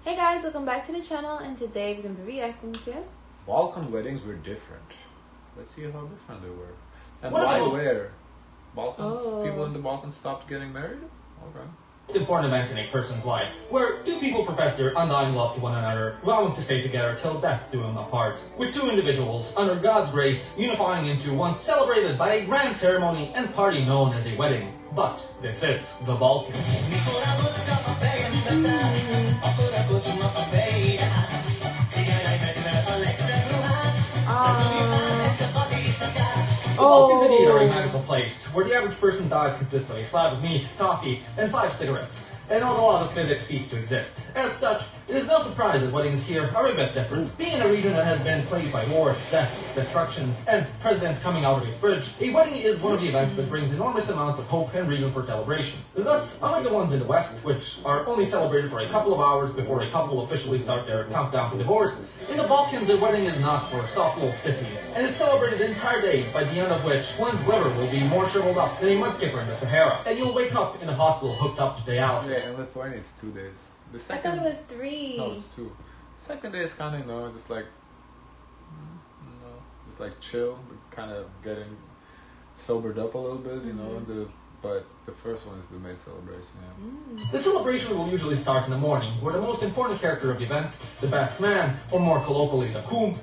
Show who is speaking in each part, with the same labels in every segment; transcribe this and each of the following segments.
Speaker 1: Hey guys, welcome back to the channel, and today we're going to be reacting to
Speaker 2: Balkan weddings were different. Let's see how different they were. And
Speaker 3: What
Speaker 2: why
Speaker 3: about-
Speaker 2: where? Balkans,
Speaker 1: Oh.
Speaker 2: people in the Balkans stopped getting married? Okay.
Speaker 3: Important events in a person's life, where two people profess their undying love to one another, vowing to stay together till death do them apart. With two individuals, under God's grace, unifying into one, celebrated by a grand ceremony and party known as a wedding. But this is the Balkans. The Balkans indeed are a magical place, where the average person's diet consists of a slab of meat, coffee, and 5 cigarettes, and all the laws of physics cease to exist. As such, it is no surprise that weddings here are a bit different. Being in a region that has been plagued by war, death, destruction, and presidents coming out of a fridge, a wedding is one of the events that brings enormous amounts of hope and reason for celebration. Thus, unlike the ones in the West, which are only celebrated for a couple of hours before a couple officially start their countdown to divorce, in the Balkans a wedding is not for soft little sissies, and is celebrated the entire day, by the end of which one's liver will be more shriveled up than a mudskipper in the Sahara, and you'll wake up in a hospital hooked up to dialysis.
Speaker 2: Yeah, in Lithuania it's 2 days. The
Speaker 1: I
Speaker 2: second,
Speaker 1: thought it was 3.
Speaker 2: No, it's 2. Second day is kind of, just like, just like chill, kind of getting sobered up a little bit, but the first one is the main celebration, yeah.
Speaker 3: The celebration will usually start in the morning, where the most important character of the event, the best man, or more colloquially the kum,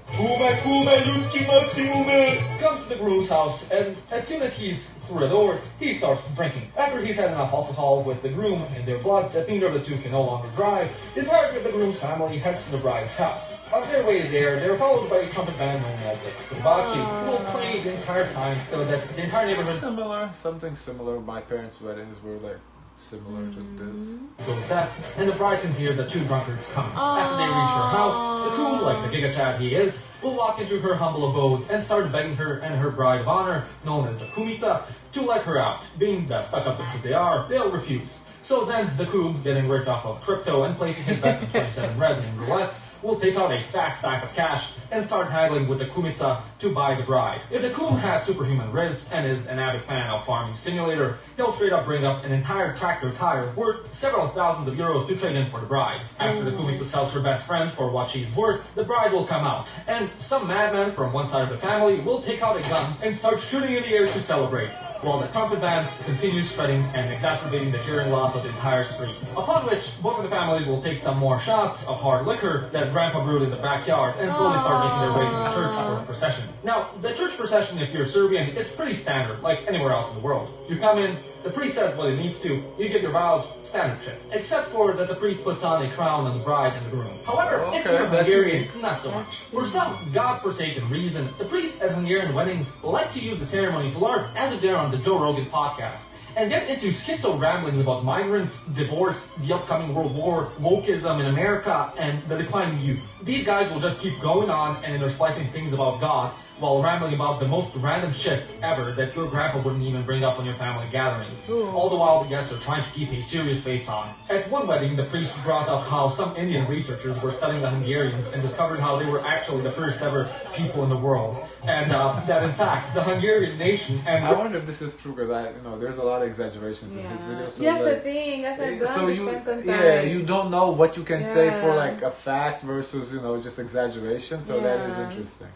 Speaker 3: comes to the groom's house, and as soon as he's through the door, he starts drinking. After he's had enough alcohol with the groom in their blood that neither of the two can no longer drive, the entirety of the groom's family heads to the bride's house. On their way there, they're followed by a trumpet band known as the Hibachi, who will play the entire time so that the entire neighborhood
Speaker 2: Something similar. My parents' weddings were like similar to this.
Speaker 3: goes deaf, and the bride can hear the two drunkards coming. After they reach her house, the cool, like the giga chad he is, will walk into her humble abode and start begging her and her bride of honor, known as the kumitsa, to let her out. Being the stuck-up that they are, they'll refuse. So then, the Koob, getting rid off of crypto and placing his bets on 27 red in roulette, will take out a fat stack of cash and start haggling with the Kumitsa to buy the bride. If the Koob has superhuman riz and is an avid fan of Farming Simulator, he'll straight up bring up an entire tractor tire worth several thousands of euros to trade in for the bride. After the Kumitsa sells her best friend for what she's worth, the bride will come out, and some madman from one side of the family will take out a gun and start shooting in the air to celebrate, while the trumpet band continues spreading and exacerbating the hearing loss of the entire street. Upon which, both of the families will take some more shots of hard liquor that Grandpa brewed in the backyard and slowly start making their way to the church for the procession. Now, the church procession, if you're Serbian, is pretty standard, like anywhere else in the world. You come in, the priest says what he needs to, you give your vows, standard shit. Except for that the priest puts on a crown on the bride and the groom. However, if you're
Speaker 2: that's
Speaker 3: Hungarian,
Speaker 2: unique.
Speaker 3: not so much. For some godforsaken reason, the priests at Hungarian weddings like to use the ceremony to learn, as if they're on the Joe Rogan podcast, and get into schizo ramblings about migrants, divorce, the upcoming world war, wokeism in America, and the declining youth. These guys will just keep going on and they're splicing things about God while rambling about the most random shit ever that your grandpa wouldn't even bring up on your family gatherings. All the while the guests are trying to keep a serious face on. At one wedding, the priest brought up how some Indian researchers were studying the Hungarians and discovered how they were actually the first ever people in the world. And that in fact, the Hungarian nation and...
Speaker 2: I wonder if this is true, because there's a lot of exaggerations in his videos. So
Speaker 1: Yes,
Speaker 2: like,
Speaker 1: the thing. That's why
Speaker 2: so
Speaker 1: to
Speaker 2: you,
Speaker 1: spend some time.
Speaker 2: yeah, you don't know what you can say for
Speaker 1: Yeah.
Speaker 2: like a fact versus just exaggeration. So that is interesting.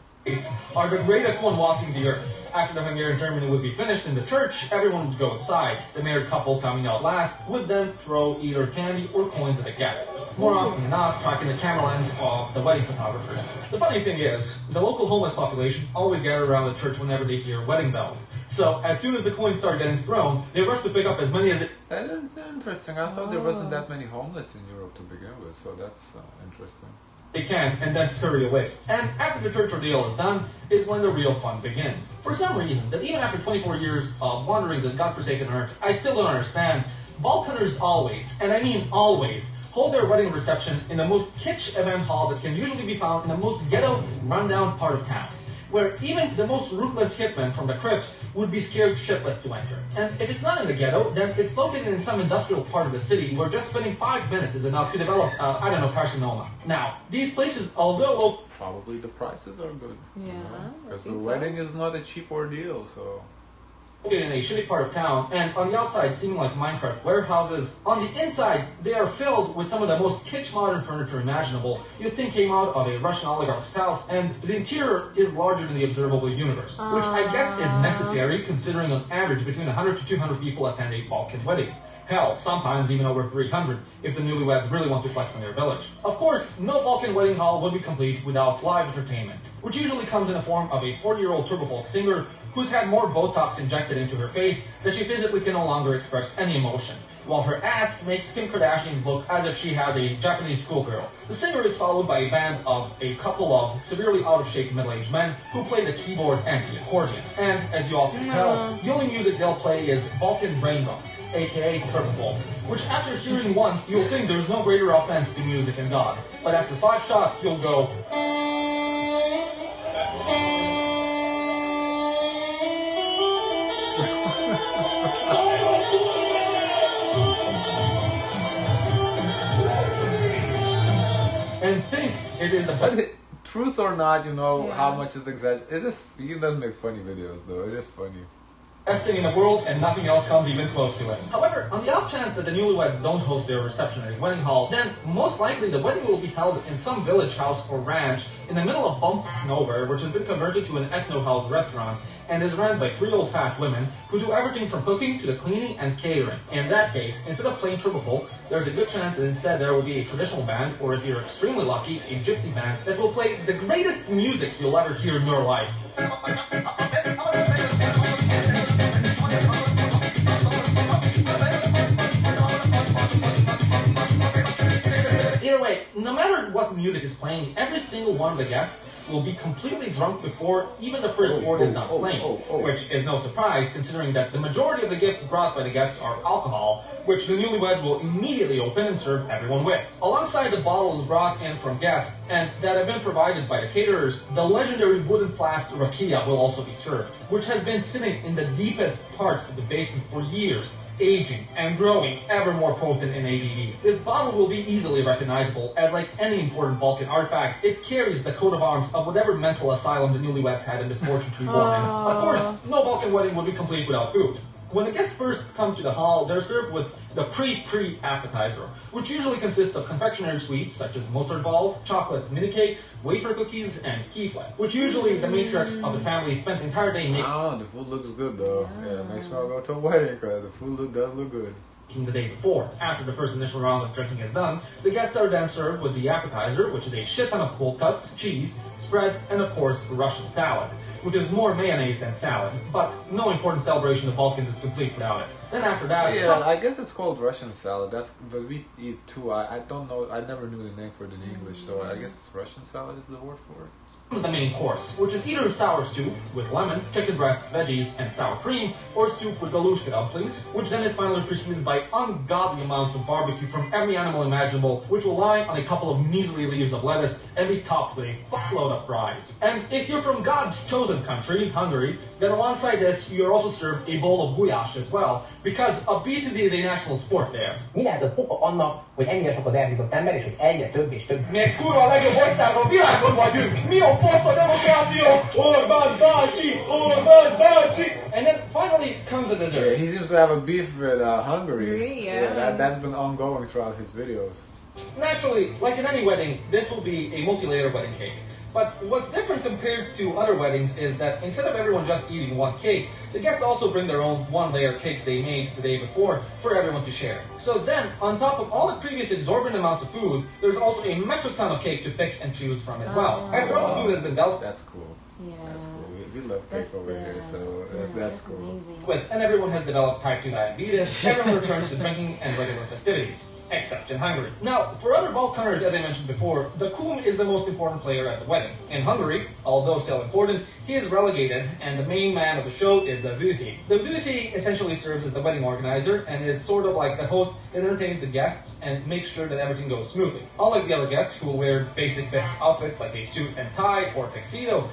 Speaker 3: are the greatest one walking the earth. After the Hungarian ceremony would be finished in the church, everyone would go inside. The married couple coming out last would then throw either candy or coins at the guests, more often than not tracking the camera lens of the wedding photographers. The funny thing is, the local homeless population always gather around the church whenever they hear wedding bells. So as soon as the coins start getting thrown, they rush to pick up as many as it...
Speaker 2: That is interesting. I thought there wasn't that many homeless in Europe to begin with, so that's interesting.
Speaker 3: they can, and then scurry away. And after the church ordeal is done, is when the real fun begins. For some reason, that even after 24 years of wandering this godforsaken earth, I still don't understand. Balkaners always, and I mean always, hold their wedding reception in the most kitsch event hall that can usually be found in the most ghetto, rundown part of town, where even the most ruthless hitman from the Crips would be scared shitless to enter. And if it's not in the ghetto, then it's located in some industrial part of the city where just spending 5 minutes is enough to develop, carcinoma. Now, these places, although...
Speaker 2: Probably the prices are good.
Speaker 1: Yeah,
Speaker 2: Because the
Speaker 1: think so.
Speaker 2: wedding is not a cheap ordeal, so...
Speaker 3: in a shitty part of town, and on the outside seeming like Minecraft warehouses. On the inside, they are filled with some of the most kitsch modern furniture imaginable you'd think came out of a Russian oligarch's house, and the interior is larger than the observable universe, which I guess is necessary considering on average between 100 to 200 people attend a Balkan wedding. Hell, sometimes even over 300 if the newlyweds really want to flex on their village. Of course, no Balkan wedding hall would be complete without live entertainment, which usually comes in the form of a 40-year-old turbofolk singer who's had more Botox injected into her face that she physically can no longer express any emotion, while her ass makes Kim Kardashian's look as if she has a Japanese schoolgirl. The singer is followed by a band of a couple of severely out-of-shape middle-aged men who play the keyboard and the accordion. And, as you all can tell, the only music they'll play is Balkan braindom, aka turbofolk, which after hearing once, you'll think there's no greater offense to music and God. But after 5 shots, you'll go... and think it is the
Speaker 2: truth or not, you know how much is exaggerated. It is. He does make funny videos though. It is funny.
Speaker 3: Best thing in the world, and nothing else comes even close to it. However, on the off chance that the newlyweds don't host their reception at a wedding hall, then most likely the wedding will be held in some village house or ranch in the middle of bump nowhere, which has been converted to an ethno-house restaurant and is run by 3 old fat women who do everything from cooking to the cleaning and catering. In that case, instead of plain turbofolk, there's a good chance that instead there will be a traditional band, or if you're extremely lucky, a gypsy band that will play the greatest music you'll ever hear in your life. Either way, no matter what music is playing, every single one of the guests will be completely drunk before even the first chord is done playing, which is no surprise considering that the majority of the gifts brought by the guests are alcohol, which the newlyweds will immediately open and serve everyone with. Alongside the bottles brought in from guests and that have been provided by the caterers, the legendary wooden flask rakia will also be served, which has been sitting in the deepest parts of the basement for years, aging and growing ever more potent in ABV. This bottle will be easily recognizable as, like any important Balkan artifact, it carries the coat of arms of whatever mental asylum the newlyweds had the misfortune to be born in. Of course, no Balkan wedding would be complete without food. When the guests first come to the hall, they're served with the pre-appetizer, which usually consists of confectionery sweets such as mustard balls, chocolate mini cakes, wafer cookies, and kefla, which usually the matriarchs of the family spent the entire day making.
Speaker 2: Oh, the food looks good though. Yeah, it makes me want to go to a wedding because the food does look good.
Speaker 3: The day before. After the first initial round of drinking is done, the guests are then served with the appetizer, which is a shit ton of cold cuts, cheese, spread, and of course Russian salad, which is more mayonnaise than salad, but no important celebration of the Balkans is complete without it. Then after that...
Speaker 2: Yeah, I guess it's called Russian salad. That's what we eat too. I don't know, I never knew the name for it in English, so I guess Russian salad is the word for it.
Speaker 3: The main course, which is either sour soup with lemon, chicken breast, veggies, and sour cream, or soup with galushka dumplings, which then is finally preceded by ungodly amounts of barbecue from every animal imaginable, which will lie on a couple of measly leaves of lettuce and be topped with a fuckload of fries. And if you're from God's chosen country, Hungary, then alongside this, you're also served a bowl of gulyás as well, because obesity is a national sport there.
Speaker 4: Mi lehet az oka annak, hogy ennyire sok az elhízott ember, és hogy egyre több és több...
Speaker 3: Miért kurva a legjobb ország a világon vagyunk? Mi a fasz a demokrácia? Orbán bácsi! Orbán bácsi! And then finally comes the dessert.
Speaker 2: Yeah, he seems to have a beef with Hungary.
Speaker 1: Yeah.
Speaker 2: That's been ongoing throughout his videos.
Speaker 3: Naturally, like in any wedding, this will be a multi-layer wedding cake. But what's different compared to other weddings is that instead of everyone just eating one cake, the guests also bring their own one-layer cakes they made the day before for everyone to share. So then, on top of all the previous exorbitant amounts of food, there's also a metric ton of cake to pick and choose from as well. After all the food has been dealt
Speaker 2: That's cool.
Speaker 1: Yeah.
Speaker 2: That's cool. We love cake over here, so that's cool.
Speaker 1: Amazing.
Speaker 3: with, and everyone has developed type 2 diabetes, everyone returns to drinking and regular festivities. Except in Hungary. Now, for other Balkaners, as I mentioned before, the kum is the most important player at the wedding. In Hungary, although still important, he is relegated, and the main man of the show is the Vőfély. The Vőfély essentially serves as the wedding organizer, and is sort of like the host that entertains the guests and makes sure that everything goes smoothly. Unlike the other guests, who will wear basic outfits like a suit and tie or tuxedo,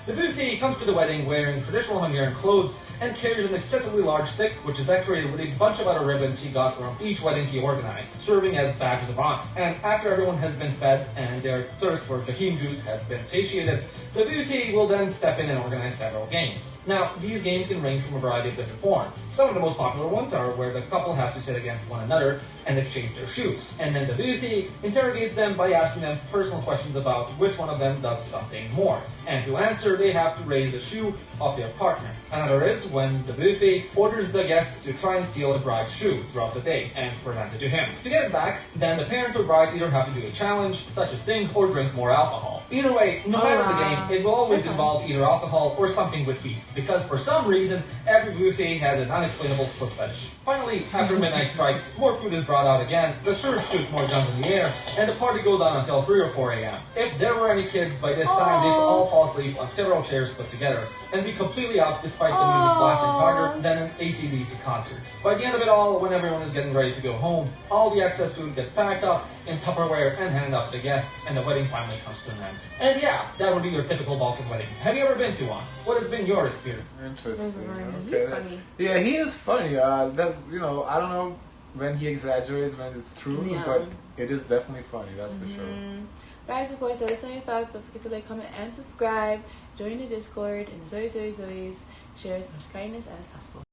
Speaker 3: the Vőfély comes to the wedding wearing traditional Hungarian clothes and carries an excessively large stick, which is decorated with a bunch of other ribbons he got from each wedding he organized, serving as badges of honor. And after everyone has been fed and their thirst for tahini juice has been satiated, the Vőfély will then step in and organize several games. Now, these games can range from a variety of different forms. Some of the most popular ones are where the couple has to sit against one another and exchange their shoes. And then the Vőfély interrogates them by asking them personal questions about which one of them does something more. And to answer, they have to raise the shoe of their partner. Another is when the Vőféy orders the guests to try and steal the bride's shoe throughout the day and present it to him. To get it back, then the parents or bride either have to do a challenge, such as sing or drink more alcohol. Either way, no matter the game, it will always involve either alcohol or something with feet, because for some reason, every Vőféy has an unexplainable foot fetish. Finally, after midnight strikes, more food is brought out again, the servers shoot more guns in the air, and the party goes on until 3 or 4 a.m. If there were any kids by this time, they'd all fall asleep on several chairs put together, and be completely out despite the music blasting harder than an AC/DC concert. By the end of it all, when everyone is getting ready to go home, all the excess food gets packed up in Tupperware and handed off to the guests, and the wedding finally comes to an end. And yeah, that would be your typical Balkan wedding. Have you ever been to one? What has been your experience?
Speaker 2: Interesting.
Speaker 1: He's funny.
Speaker 2: Yeah, he is funny. I don't know when he exaggerates, when it's true, but it is definitely funny, that's for sure.
Speaker 1: Guys, of course, let us know your thoughts. Don't forget to like, comment, and subscribe. Join the Discord and Zoe's. Share as much kindness as possible.